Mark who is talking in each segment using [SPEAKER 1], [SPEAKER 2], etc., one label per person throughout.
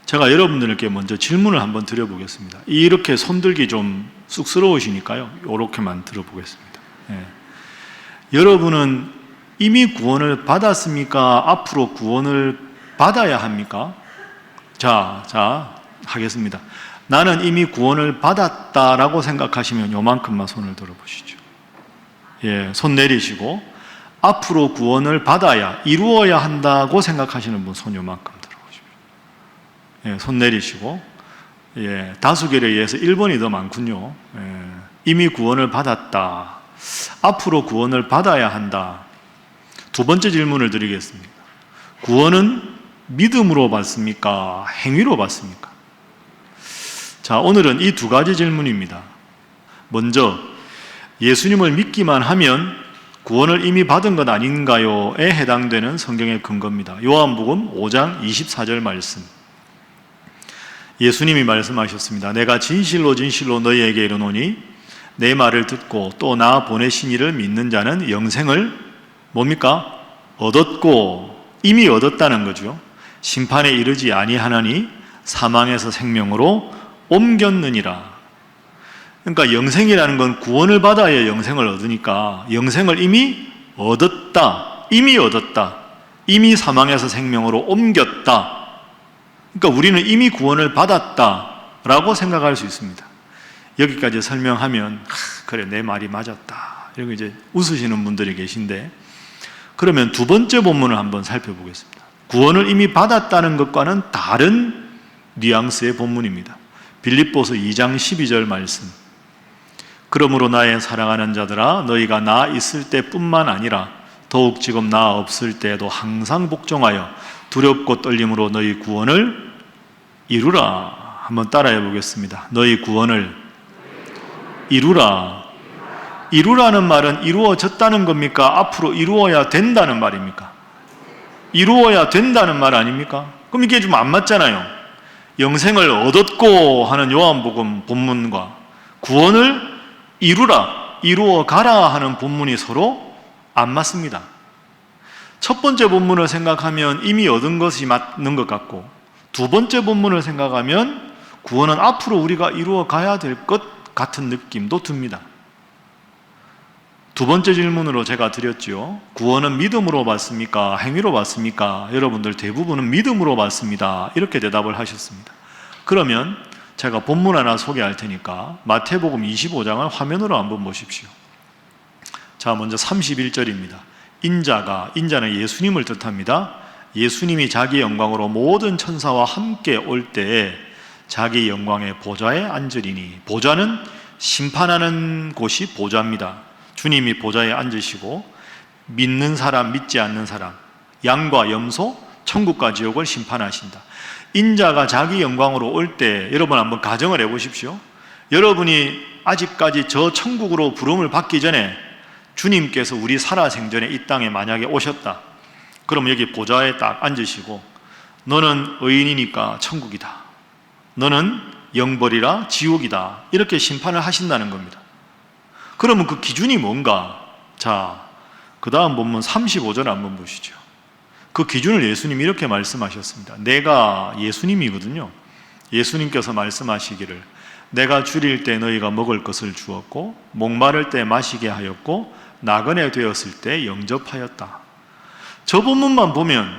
[SPEAKER 1] 제가 여러분들께 먼저 질문을 한번 드려보겠습니다. 이렇게 손들기 좀 쑥스러우시니까요, 이렇게만 들어보겠습니다. 여러분은 이미 구원을 받았습니까? 앞으로 구원을 받아야 합니까? 자, 하겠습니다. 나는 이미 구원을 받았다라고 생각하시면 요만큼만 손을 들어보시죠. 손 내리시고, 앞으로 구원을 받아야, 이루어야 한다고 생각하시는 분 손 요만큼 들어보십시오. 손 내리시고, 다수결에 의해서 1번이 더 많군요. 이미 구원을 받았다. 앞으로 구원을 받아야 한다. 두 번째 질문을 드리겠습니다. 구원은 믿음으로 받습니까? 행위로 받습니까? 자, 오늘은 이 두 가지 질문입니다. 먼저, 예수님을 믿기만 하면 구원을 이미 받은 것 아닌가요?에 해당되는 성경의 근거입니다. 요한복음 5장 24절 말씀. 예수님이 말씀하셨습니다. 내가 진실로 진실로 너희에게 이르노니 내 말을 듣고 또 나 보내신 이를 믿는 자는 영생을 뭡니까? 얻었고, 이미 얻었다는 거죠. 심판에 이르지 아니하나니 사망에서 생명으로 옮겼느니라. 그러니까 영생이라는 건 구원을 받아야 영생을 얻으니까 영생을 이미 얻었다. 이미 얻었다. 이미 사망에서 생명으로 옮겼다. 그러니까 우리는 이미 구원을 받았다라고 생각할 수 있습니다. 여기까지 설명하면 그래, 내 말이 맞았다, 이렇게 이제 웃으시는 분들이 계신데, 그러면 두 번째 본문을 한번 살펴보겠습니다. 구원을 이미 받았다는 것과는 다른 뉘앙스의 본문입니다. 빌립보서 2장 12절 말씀. 그러므로 나의 사랑하는 자들아, 너희가 나 있을 때뿐만 아니라 더욱 지금 나 없을 때에도 항상 복종하여 두렵고 떨림으로 너희 구원을 이루라. 한번 따라해 보겠습니다. 너희 구원을 이루라. 이루라는 말은 이루어졌다는 겁니까? 앞으로 이루어야 된다는 말입니까? 이루어야 된다는 말 아닙니까? 그럼 이게 좀 안 맞잖아요. 영생을 얻었고 하는 요한복음 본문과 구원을 이루라, 이루어 가라 하는 본문이 서로 안 맞습니다. 첫 번째 본문을 생각하면 이미 얻은 것이 맞는 것 같고, 두 번째 본문을 생각하면 구원은 앞으로 우리가 이루어 가야 될 것 같은 느낌도 듭니다. 두 번째 질문으로 제가 드렸지요. 구원은 믿음으로 받습니까? 행위로 받습니까? 여러분들 대부분은 믿음으로 받습니다. 이렇게 대답을 하셨습니다. 그러면 제가 본문 하나 소개할 테니까 마태복음 25장을 화면으로 한번 보십시오. 자, 먼저 31절입니다. 인자는 예수님을 뜻합니다. 예수님이 자기 영광으로 모든 천사와 함께 올 때에 자기 영광의 보좌에 앉으리니, 보좌는 심판하는 곳이 보좌입니다. 주님이 보좌에 앉으시고 믿는 사람, 믿지 않는 사람, 양과 염소, 천국과 지옥을 심판하신다. 인자가 자기 영광으로 올 때 여러분 한번 가정을 해보십시오. 여러분이 아직까지 저 천국으로 부름을 받기 전에 주님께서 우리 살아생전에 이 땅에 만약에 오셨다. 그럼 여기 보좌에 딱 앉으시고, 너는 의인이니까 천국이다, 너는 영벌이라 지옥이다, 이렇게 심판을 하신다는 겁니다. 그러면 그 기준이 뭔가? 자, 그 다음 본문 35절 한번 보시죠. 그 기준을 예수님이 이렇게 말씀하셨습니다. 내가 예수님이거든요. 예수님께서 말씀하시기를, 내가 줄일 때 너희가 먹을 것을 주었고 목마를 때 마시게 하였고 나그네 되었을 때 영접하였다. 저 본문만 보면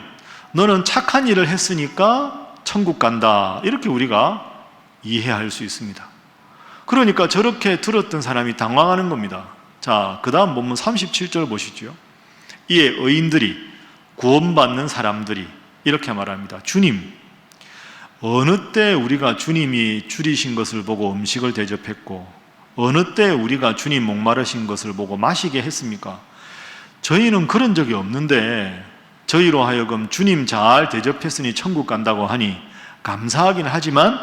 [SPEAKER 1] 너는 착한 일을 했으니까 천국 간다, 이렇게 우리가 이해할 수 있습니다. 그러니까 저렇게 들었던 사람이 당황하는 겁니다. 자, 그 다음 본문 37절 보시죠. 이에 의인들이, 구원받는 사람들이 이렇게 말합니다. 주님, 어느 때 우리가 주님이 줄이신 것을 보고 음식을 대접했고 어느 때 우리가 주님 목마르신 것을 보고 마시게 했습니까? 저희는 그런 적이 없는데 저희로 하여금 주님 잘 대접했으니 천국 간다고 하니 감사하긴 하지만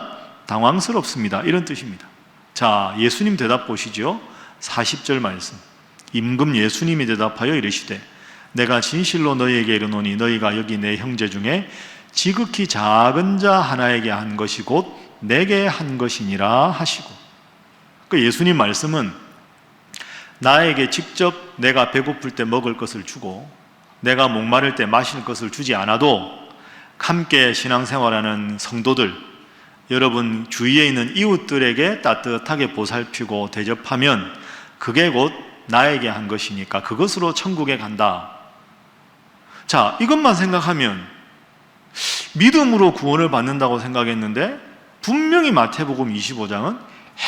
[SPEAKER 1] 당황스럽습니다, 이런 뜻입니다. 자, 예수님 대답 보시죠. 40절 말씀. 임금 예수님이 대답하여 이르시되, 내가 진실로 너희에게 이르노니 너희가 여기 내 형제 중에 지극히 작은 자 하나에게 한 것이 곧 내게 한 것이니라 하시고, 그 예수님 말씀은 나에게 직접 내가 배고플 때 먹을 것을 주고 내가 목마를 때 마실 것을 주지 않아도 함께 신앙생활하는 성도들, 여러분 주위에 있는 이웃들에게 따뜻하게 보살피고 대접하면 그게 곧 나에게 한 것이니까 그것으로 천국에 간다. 자, 이것만 생각하면 믿음으로 구원을 받는다고 생각했는데 분명히 마태복음 25장은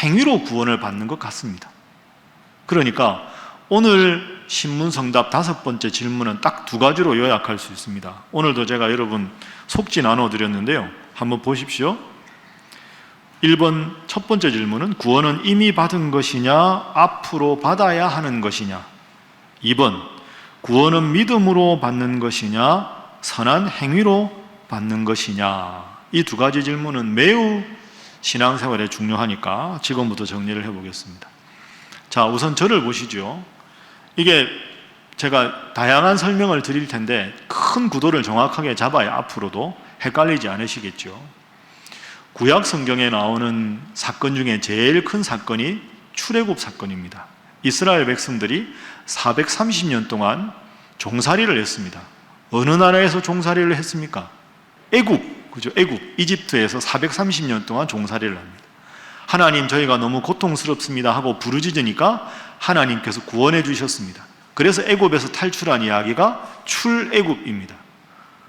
[SPEAKER 1] 행위로 구원을 받는 것 같습니다. 그러니까 오늘 신문성답 5번째 질문은 딱 2가지로 요약할 수 있습니다. 오늘도 제가 여러분 속지 나눠드렸는데요. 한번 보십시오. 1번 첫 번째 질문은 구원은 이미 받은 것이냐 앞으로 받아야 하는 것이냐. 2번 구원은 믿음으로 받는 것이냐 선한 행위로 받는 것이냐. 이 2가지 질문은 매우 신앙생활에 중요하니까 지금부터 정리를 해보겠습니다. 자, 우선 저를 보시죠. 이게 제가 다양한 설명을 드릴 텐데 큰 구도를 정확하게 잡아야 앞으로도 헷갈리지 않으시겠죠. 구약 성경에 나오는 사건 중에 제일 큰 사건이 출애굽 사건입니다. 이스라엘 백성들이 430년 동안 종살이를 했습니다. 어느 나라에서 종살이를 했습니까? 애굽, 그죠? 애굽, 이집트에서 430년 동안 종살이를 합니다. 하나님, 저희가 너무 고통스럽습니다 하고 부르짖으니까 하나님께서 구원해 주셨습니다. 그래서 애굽에서 탈출한 이야기가 출애굽입니다.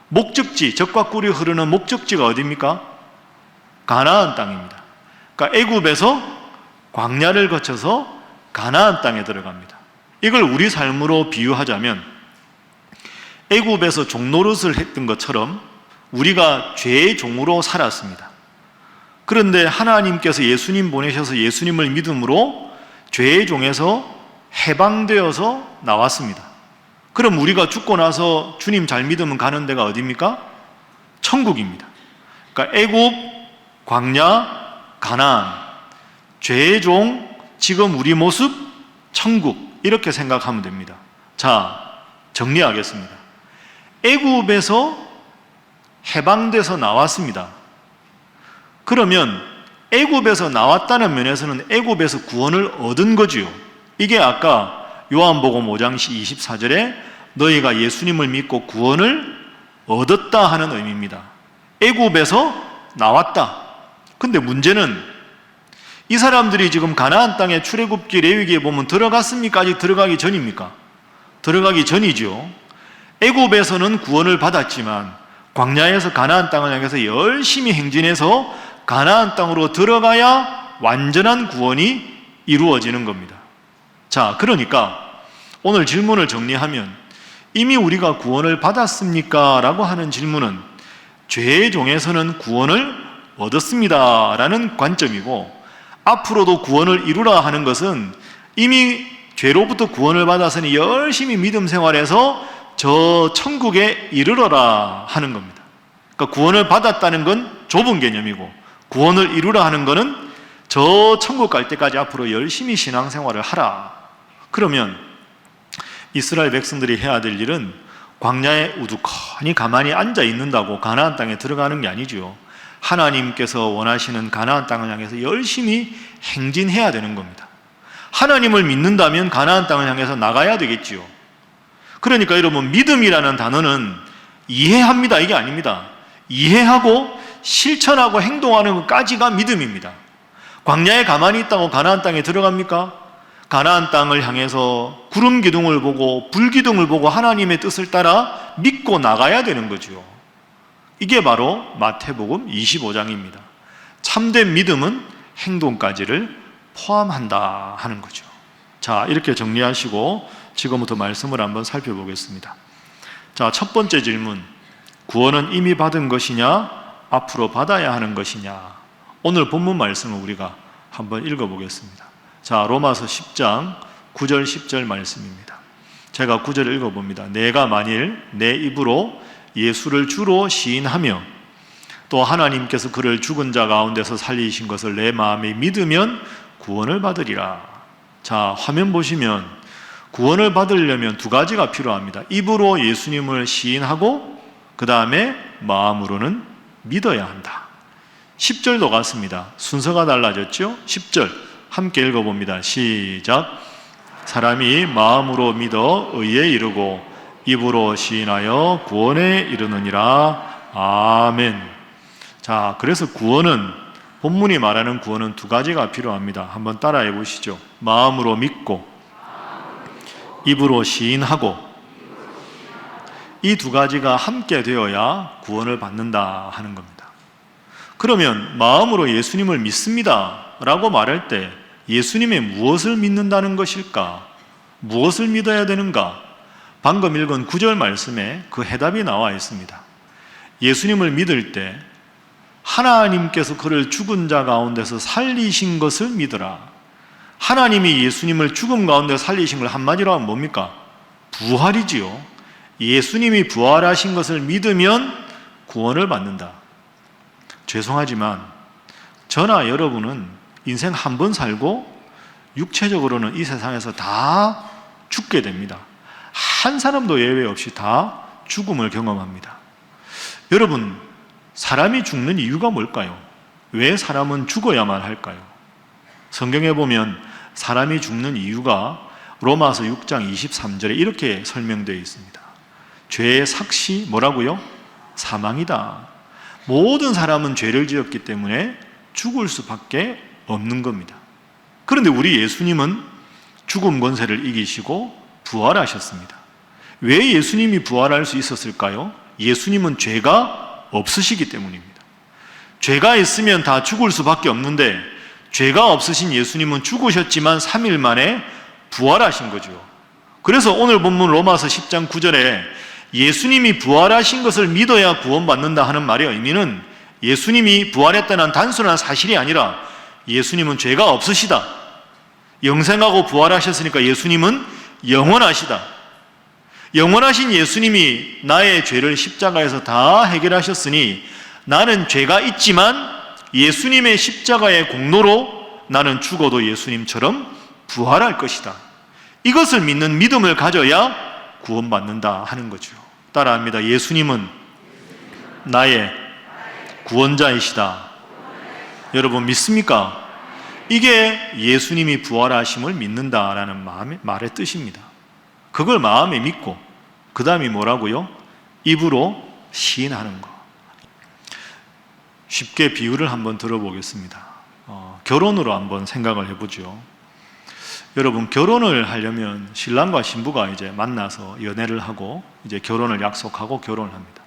[SPEAKER 1] 목적지, 젖과 꿀이 흐르는 목적지가 어디입니까? 가나안 땅입니다. 그러니까 애굽에서 광야를 거쳐서 가나안 땅에 들어갑니다. 이걸 우리 삶으로 비유하자면 애굽에서 종노릇을 했던 것처럼 우리가 죄의 종으로 살았습니다. 그런데 하나님께서 예수님 보내셔서 예수님을 믿음으로 죄의 종에서 해방되어서 나왔습니다. 그럼 우리가 죽고 나서 주님 잘 믿으면 가는 데가 어디입니까? 천국입니다. 그러니까 애굽, 광야, 가나안, 죄의 종, 지금 우리 모습, 천국, 이렇게 생각하면 됩니다. 자, 정리하겠습니다. 애굽에서 해방돼서 나왔습니다. 그러면 애굽에서 나왔다는 면에서는 애굽에서 구원을 얻은 거지요. 이게 아까 요한복음 5장 24절에 너희가 예수님을 믿고 구원을 얻었다 하는 의미입니다. 애굽에서 나왔다. 근데 문제는 이 사람들이 지금 가나안 땅에 출애굽기 레위기에 보면 들어갔습니까? 아직 들어가기 전입니까? 들어가기 전이죠. 애굽에서는 구원을 받았지만 광야에서 가나안 땅을 향해서 열심히 행진해서 가나안 땅으로 들어가야 완전한 구원이 이루어지는 겁니다. 자, 그러니까 오늘 질문을 정리하면 이미 우리가 구원을 받았습니까? 라고 하는 질문은 죄의 종에서는 구원을 얻었습니다 라는 관점이고, 앞으로도 구원을 이루라 하는 것은 이미 죄로부터 구원을 받아서는 열심히 믿음 생활해서 저 천국에 이르러라 하는 겁니다. 그러니까 구원을 받았다는 건 좁은 개념이고, 구원을 이루라 하는 것은 저 천국 갈 때까지 앞으로 열심히 신앙생활을 하라. 그러면 이스라엘 백성들이 해야 될 일은 광야에 우두커니 가만히 앉아 있는다고 가나안 땅에 들어가는 게 아니죠. 하나님께서 원하시는 가나안 땅을 향해서 열심히 행진해야 되는 겁니다. 하나님을 믿는다면 가나안 땅을 향해서 나가야 되겠지요. 그러니까 여러분, 믿음이라는 단어는 이해합니다, 이게 아닙니다. 이해하고 실천하고 행동하는 것까지가 믿음입니다. 광야에 가만히 있다고 가나안 땅에 들어갑니까? 가나안 땅을 향해서 구름 기둥을 보고 불 기둥을 보고 하나님의 뜻을 따라 믿고 나가야 되는 거죠. 이게 바로 마태복음 25장입니다. 참된 믿음은 행동까지를 포함한다 하는 거죠. 자, 이렇게 정리하시고 지금부터 말씀을 한번 살펴보겠습니다. 자, 첫 번째 질문, 구원은 이미 받은 것이냐 앞으로 받아야 하는 것이냐. 오늘 본문 말씀을 우리가 한번 읽어보겠습니다. 자, 로마서 10장 9절 10절 말씀입니다. 제가 9절 읽어봅니다. 내가 만일 내 입으로 예수를 주로 시인하며 또 하나님께서 그를 죽은 자 가운데서 살리신 것을 내 마음에 믿으면 구원을 받으리라. 자, 화면 보시면 구원을 받으려면 2가지가 필요합니다. 입으로 예수님을 시인하고 그 다음에 마음으로는 믿어야 한다. 10절도 같습니다. 순서가 달라졌죠? 10절 함께 읽어봅니다. 시작. 사람이 마음으로 믿어 의에 이르고 입으로 시인하여 구원에 이르느니라. 아멘. 자, 그래서 구원은, 본문이 말하는 구원은 두 가지가 필요합니다. 한번 따라해 보시죠. 마음으로 믿고 입으로 시인하고, 이 두 가지가 함께 되어야 구원을 받는다 하는 겁니다. 그러면 마음으로 예수님을 믿습니다 라고 말할 때 예수님의 무엇을 믿는다는 것일까? 무엇을 믿어야 되는가? 방금 읽은 9절 말씀에 그 해답이 나와 있습니다. 예수님을 믿을 때 하나님께서 그를 죽은 자 가운데서 살리신 것을 믿어라. 하나님이 예수님을 죽음 가운데 살리신 걸 한마디로 하면 뭡니까? 부활이지요. 예수님이 부활하신 것을 믿으면 구원을 받는다. 죄송하지만 저나 여러분은 인생 한 번 살고 육체적으로는 이 세상에서 다 죽게 됩니다. 한 사람도 예외 없이 다 죽음을 경험합니다. 여러분, 사람이 죽는 이유가 뭘까요? 왜 사람은 죽어야만 할까요? 성경에 보면 사람이 죽는 이유가 로마서 6장 23절에 이렇게 설명되어 있습니다. 죄의 삭시 뭐라고요? 사망이다. 모든 사람은 죄를 지었기 때문에 죽을 수밖에 없는 겁니다. 그런데 우리 예수님은 죽음 권세를 이기시고 부활하셨습니다. 왜 예수님이 부활할 수 있었을까요? 예수님은 죄가 없으시기 때문입니다. 죄가 있으면 다 죽을 수밖에 없는데 죄가 없으신 예수님은 죽으셨지만 3일 만에 부활하신 거죠. 그래서 오늘 본문 로마서 10장 9절에 예수님이 부활하신 것을 믿어야 구원받는다 하는 말의 의미는 예수님이 부활했다는 단순한 사실이 아니라 예수님은 죄가 없으시다. 영생하고 부활하셨으니까 예수님은 영원하시다. 영원하신 예수님이 나의 죄를 십자가에서 다 해결하셨으니 나는 죄가 있지만 예수님의 십자가의 공로로 나는 죽어도 예수님처럼 부활할 것이다. 이것을 믿는 믿음을 가져야 구원받는다 하는 거죠. 따라합니다. 예수님은 나의 구원자이시다. 여러분 믿습니까? 이게 예수님이 부활하심을 믿는다라는 말의 뜻입니다. 그걸 마음에 믿고 그 다음이 뭐라고요? 입으로 시인하는 거. 쉽게 비유를 한번 들어보겠습니다. 결혼으로 한번 생각을 해보죠. 여러분, 결혼을 하려면 신랑과 신부가 이제 만나서 연애를 하고 이제 결혼을 약속하고 결혼을 합니다.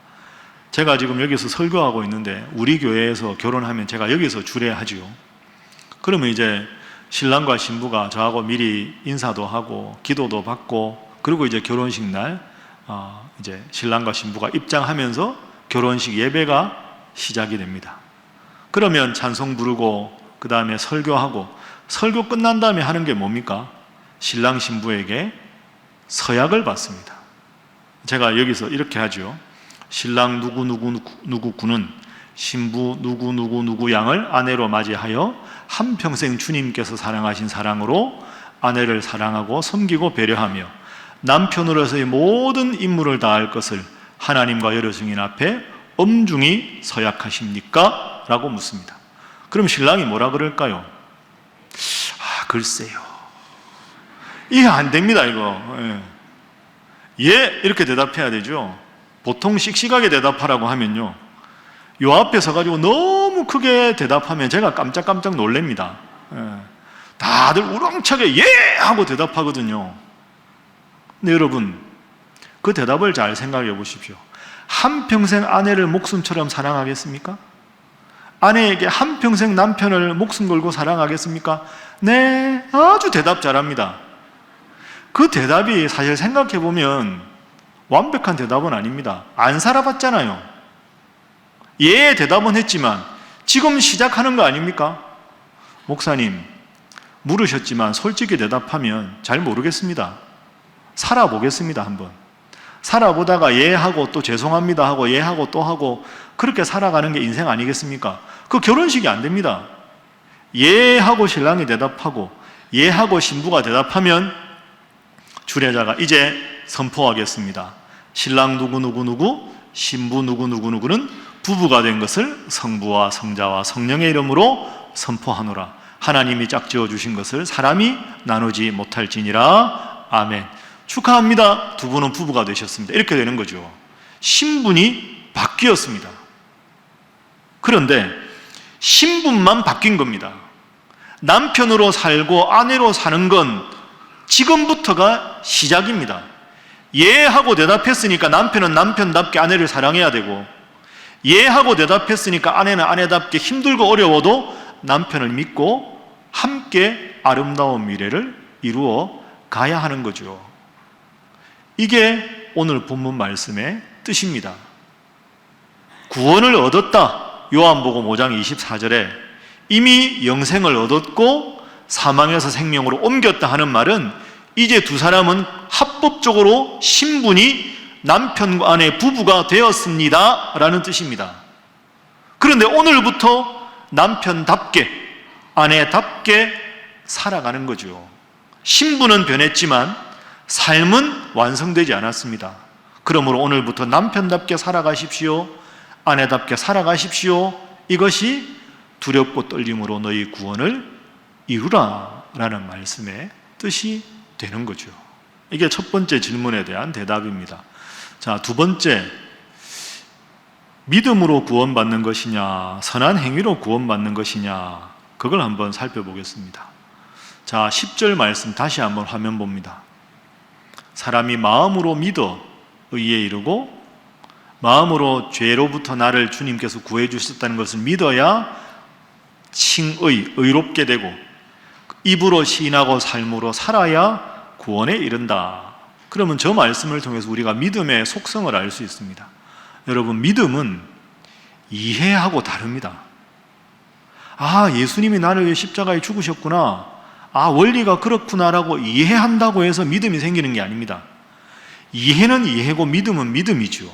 [SPEAKER 1] 제가 지금 여기서 설교하고 있는데 우리 교회에서 결혼하면 제가 여기서 주례하지요. 그러면 이제 신랑과 신부가 저하고 미리 인사도 하고 기도도 받고 그리고 이제 결혼식 날 이제 신랑과 신부가 입장하면서 결혼식 예배가 시작이 됩니다. 그러면 찬송 부르고 그 다음에 설교하고 설교 끝난 다음에 하는 게 뭡니까? 신랑 신부에게 서약을 받습니다. 제가 여기서 이렇게 하죠. 신랑 누구 군은 신부 누구 양을 아내로 맞이하여 한평생 주님께서 사랑하신 사랑으로 아내를 사랑하고 섬기고 배려하며 남편으로서의 모든 임무를 다할 것을 하나님과 여러 증인 앞에 엄중히 서약하십니까? 라고 묻습니다. 그럼 신랑이 뭐라 그럴까요? 글쎄요. 이게 안 됩니다, 이거. 예, 이렇게 대답해야 되죠. 보통 씩씩하게 대답하라고 하면요. 요 앞에 서가지고 너무 크게 대답하면 제가 깜짝깜짝 놀랍니다. 다들 우렁차게 예! 하고 대답하거든요. 근데 여러분, 그 대답을 잘 생각해 보십시오. 한평생 아내를 목숨처럼 사랑하겠습니까? 아내에게 한평생 남편을 목숨 걸고 사랑하겠습니까? 네, 아주 대답 잘합니다. 그 대답이 사실 생각해 보면 완벽한 대답은 아닙니다. 안 살아봤잖아요. 예, 대답은 했지만 지금 시작하는 거 아닙니까? 목사님, 물으셨지만 솔직히 대답하면 잘 모르겠습니다. 살아보겠습니다, 한번. 살아보다가 예 하고 또 죄송합니다 하고 예 하고 또 하고 그렇게 살아가는 게 인생 아니겠습니까? 그 결혼식이 안 됩니다. 예 하고 신랑이 대답하고 예 하고 신부가 대답하면 주례자가 이제 선포하겠습니다. 신랑 누구 신부 누구는 부부가 된 것을 성부와 성자와 성령의 이름으로 선포하노라. 하나님이 짝지어 주신 것을 사람이 나누지 못할지니라. 아멘. 축하합니다. 두 분은 부부가 되셨습니다. 이렇게 되는 거죠. 신분이 바뀌었습니다. 그런데 신분만 바뀐 겁니다. 남편으로 살고 아내로 사는 건 지금부터가 시작입니다. 예 하고 대답했으니까 남편은 남편답게 아내를 사랑해야 되고, 예 하고 대답했으니까 아내는 아내답게 힘들고 어려워도 남편을 믿고 함께 아름다운 미래를 이루어 가야 하는 거죠. 이게 오늘 본문 말씀의 뜻입니다. 구원을 얻었다. 요한복음 5장 24절에 이미 영생을 얻었고 사망에서 생명으로 옮겼다 하는 말은 이제 두 사람은 합법적으로 신분이 남편과 아내 부부가 되었습니다 라는 뜻입니다. 그런데 오늘부터 남편답게 아내답게 살아가는 거죠. 신분은 변했지만 삶은 완성되지 않았습니다. 그러므로 오늘부터 남편답게 살아가십시오. 아내답게 살아가십시오. 이것이 두렵고 떨림으로 너희 구원을 이루라 라는 말씀의 뜻이 되는 거죠. 이게 첫 번째 질문에 대한 대답입니다. 자, 두 번째, 믿음으로 구원받는 것이냐, 선한 행위로 구원받는 것이냐, 그걸 한번 살펴보겠습니다. 자, 10절 말씀 다시 한번 화면 봅니다. 사람이 마음으로 믿어 의에 이르고 마음으로 죄로부터 나를 주님께서 구해 주셨다는 것을 믿어야 칭의, 의롭게 되고 입으로 시인하고 삶으로 살아야 구원에 이른다. 그러면 저 말씀을 통해서 우리가 믿음의 속성을 알 수 있습니다. 여러분, 믿음은 이해하고 다릅니다. 아, 예수님이 나를 위해 십자가에 죽으셨구나. 아, 원리가 그렇구나라고 이해한다고 해서 믿음이 생기는 게 아닙니다. 이해는 이해고 믿음은 믿음이죠.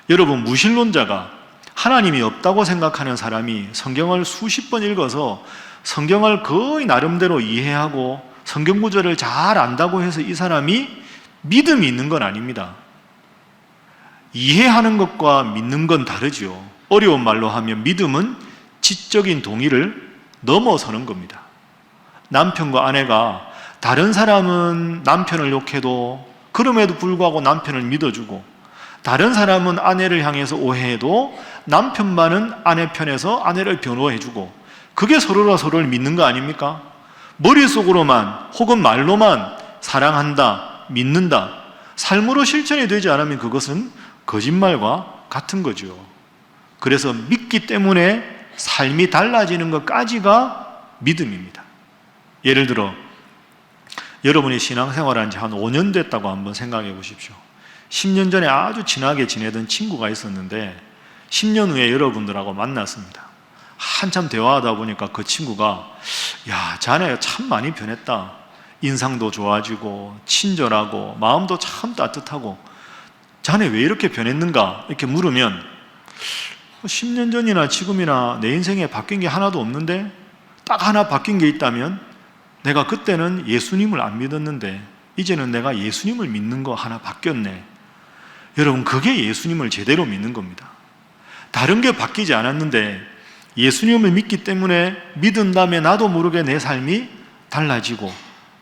[SPEAKER 1] 여러분, 무신론자가 하나님이 없다고 생각하는 사람이 성경을 수십 번 읽어서 성경을 거의 나름대로 이해하고 성경 구절을 잘 안다고 해서 이 사람이 믿음이 있는 건 아닙니다. 이해하는 것과 믿는 건 다르죠. 어려운 말로 하면 믿음은 지적인 동의를 넘어서는 겁니다. 남편과 아내가 다른 사람은 남편을 욕해도 그럼에도 불구하고 남편을 믿어주고, 다른 사람은 아내를 향해서 오해해도 남편만은 아내 편에서 아내를 변호해주고, 그게 서로가 서로를 믿는 거 아닙니까? 머릿속으로만 혹은 말로만 사랑한다, 믿는다, 삶으로 실천이 되지 않으면 그것은 거짓말과 같은 거죠. 그래서 믿기 때문에 삶이 달라지는 것까지가 믿음입니다. 예를 들어 여러분이 신앙생활한 지 한 5년 됐다고 한번 생각해 보십시오. 10년 전에 아주 친하게 지내던 친구가 있었는데 10년 후에 여러분들하고 만났습니다. 한참 대화하다 보니까 그 친구가, 야, 자네가 참 많이 변했다. 인상도 좋아지고 친절하고 마음도 참 따뜻하고 자네 왜 이렇게 변했는가? 이렇게 물으면 10년 전이나 지금이나 내 인생에 바뀐 게 하나도 없는데, 딱 하나 바뀐 게 있다면 내가 그때는 예수님을 안 믿었는데 이제는 내가 예수님을 믿는 거 하나 바뀌었네. 여러분, 그게 예수님을 제대로 믿는 겁니다. 다른 게 바뀌지 않았는데 예수님을 믿기 때문에 믿은 다음에 나도 모르게 내 삶이 달라지고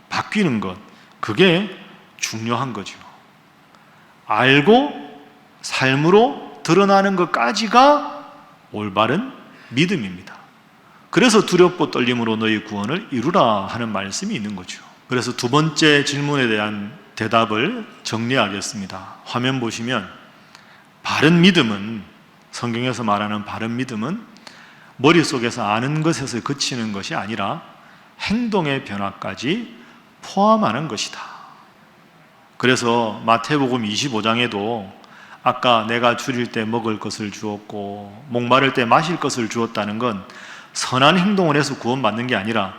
[SPEAKER 1] 바뀌는 것, 그게 중요한 거죠. 알고 삶으로 드러나는 것까지가 올바른 믿음입니다. 그래서 두렵고 떨림으로 너희 구원을 이루라 하는 말씀이 있는 거죠. 그래서 두 번째 질문에 대한 대답을 정리하겠습니다. 화면 보시면 바른 믿음은, 성경에서 말하는 바른 믿음은 머릿속에서 아는 것에서 그치는 것이 아니라 행동의 변화까지 포함하는 것이다. 그래서 마태복음 25장에도 아까 내가 줄일 때 먹을 것을 주었고 목마를 때 마실 것을 주었다는 건 선한 행동을 해서 구원받는 게 아니라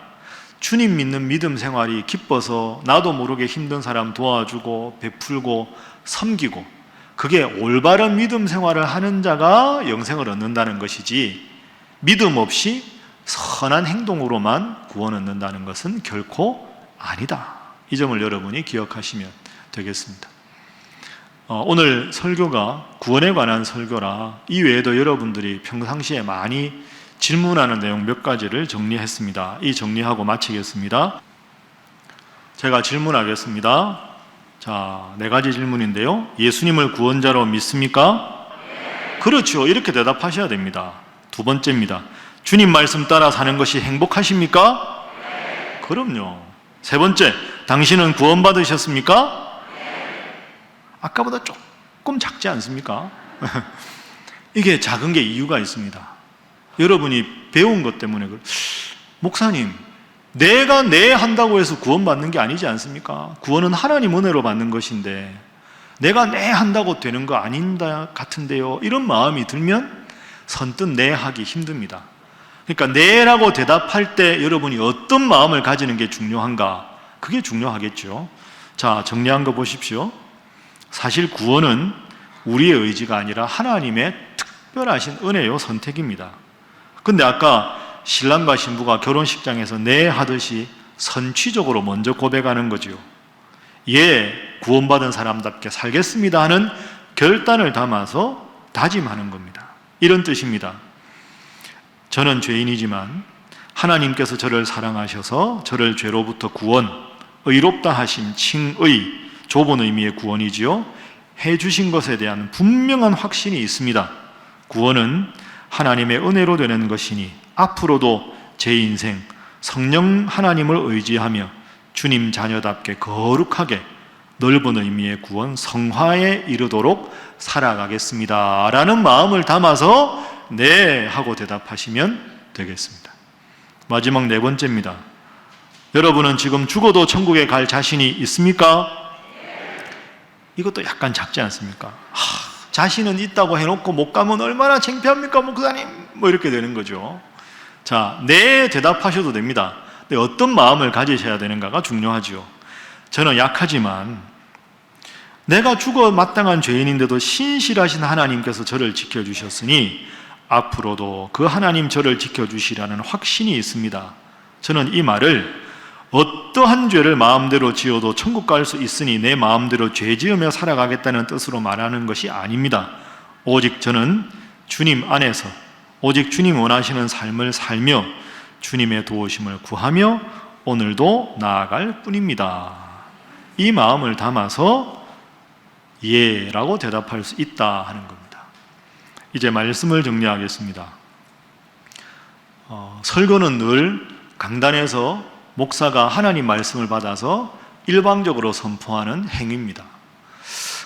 [SPEAKER 1] 주님 믿는 믿음 생활이 기뻐서 나도 모르게 힘든 사람 도와주고 베풀고 섬기고, 그게 올바른 믿음 생활을 하는 자가 영생을 얻는다는 것이지, 믿음 없이 선한 행동으로만 구원 얻는다는 것은 결코 아니다. 이 점을 여러분이 기억하시면 되겠습니다. 오늘 설교가 구원에 관한 설교라 이 외에도 여러분들이 평상시에 많이 질문하는 내용 몇 가지를 정리했습니다. 이 정리하고 마치겠습니다. 제가 질문하겠습니다. 자, 4가지 질문인데요. 예수님을 구원자로 믿습니까? 그렇죠. 이렇게 대답하셔야 됩니다. 두 번째입니다. 주님 말씀 따라 사는 것이 행복하십니까? 그럼요. 세 번째, 당신은 구원받으셨습니까? 아까보다 조금 작지 않습니까? 이게 작은 게 이유가 있습니다. 여러분이 배운 것 때문에 목사님, 내가 한다고 해서 구원받는 게 아니지 않습니까? 구원은 하나님 은혜로 받는 것인데 내가 한다고 되는 거 아닌다 같은데요, 이런 마음이 들면 선뜻 하기 힘듭니다. 그러니까 네라고 대답할 때 여러분이 어떤 마음을 가지는 게 중요한가? 그게 중요하겠죠. 자, 정리한 거 보십시오. 사실 구원은 우리의 의지가 아니라 하나님의 특별하신 은혜요, 선택입니다. 근데 아까 신랑과 신부가 결혼식장에서 네 하듯이 선취적으로 먼저 고백하는 거죠. 예, 구원받은 사람답게 살겠습니다 하는 결단을 담아서 다짐하는 겁니다. 이런 뜻입니다. 저는 죄인이지만 하나님께서 저를 사랑하셔서 저를 죄로부터 구원, 의롭다 하심, 칭의, 좁은 의미의 구원이지요, 해주신 것에 대한 분명한 확신이 있습니다. 구원은 하나님의 은혜로 되는 것이니 앞으로도 제 인생 성령 하나님을 의지하며 주님 자녀답게 거룩하게 넓은 의미의 구원, 성화에 이르도록 살아가겠습니다 라는 마음을 담아서 네 하고 대답하시면 되겠습니다. 마지막 네 번째입니다. 여러분은 지금 죽어도 천국에 갈 자신이 있습니까? 이것도 약간 작지 않습니까? 자신은 있다고 해놓고 못 가면 얼마나 창피합니까, 목사님? 이렇게 되는 거죠. 자, 네 대답하셔도 됩니다. 근데 어떤 마음을 가지셔야 되는가가 중요하죠. 저는 약하지만 내가 죽어 마땅한 죄인인데도 신실하신 하나님께서 저를 지켜주셨으니 앞으로도 그 하나님 저를 지켜주시라는 확신이 있습니다. 저는 이 말을 어떠한 죄를 마음대로 지어도 천국 갈 수 있으니 내 마음대로 죄 지으며 살아가겠다는 뜻으로 말하는 것이 아닙니다. 오직 저는 주님 안에서 오직 주님 원하시는 삶을 살며 주님의 도우심을 구하며 오늘도 나아갈 뿐입니다. 이 마음을 담아서 예라고 대답할 수 있다 하는 겁니다. 이제 말씀을 정리하겠습니다. 설교는 늘 강단에서 목사가 하나님 말씀을 받아서 일방적으로 선포하는 행위입니다.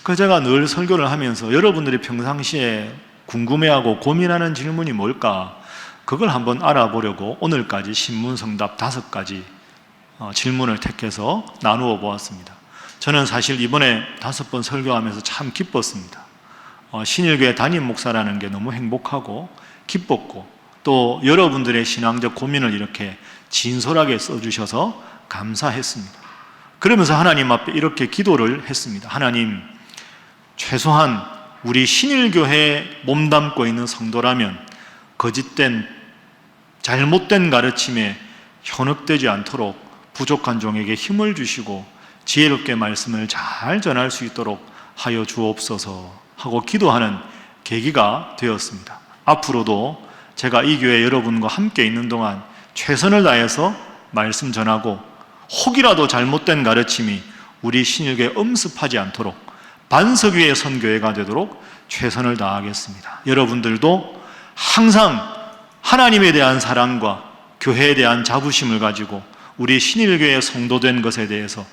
[SPEAKER 1] 그래서 제가 늘 설교를 하면서 여러분들이 평상시에 궁금해하고 고민하는 질문이 뭘까? 그걸 한번 알아보려고 오늘까지 신문성답 5가지 질문을 택해서 나누어 보았습니다. 저는 사실 이번에 5번 설교하면서 참 기뻤습니다. 신일교회 담임 목사라는 게 너무 행복하고 기뻤고 또 여러분들의 신앙적 고민을 이렇게 진솔하게 써주셔서 감사했습니다. 그러면서 하나님 앞에 이렇게 기도를 했습니다. 하나님, 최소한 우리 신일교회에 몸담고 있는 성도라면 거짓된 잘못된 가르침에 현혹되지 않도록 부족한 종에게 힘을 주시고 지혜롭게 말씀을 잘 전할 수 있도록 하여 주옵소서 하고 기도하는 계기가 되었습니다. 앞으로도 제가 이 교회 여러분과 함께 있는 동안 최선을 다해서 말씀 전하고 혹이라도 잘못된 가르침이 우리 신일교회에 엄습하지 않도록 반석 위의 선교회가 되도록 최선을 다하겠습니다. 여러분들도 항상 하나님에 대한 사랑과 교회에 대한 자부심을 가지고 우리 신일교회의 성도된 것에 대해서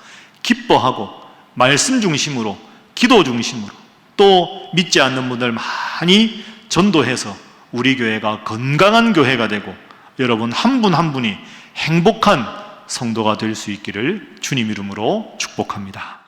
[SPEAKER 1] 기뻐하고 말씀 중심으로 기도 중심으로 또 믿지 않는 분들 많이 전도해서 우리 교회가 건강한 교회가 되고 여러분 한 분 한 분이 행복한 성도가 될 수 있기를 주님 이름으로 축복합니다.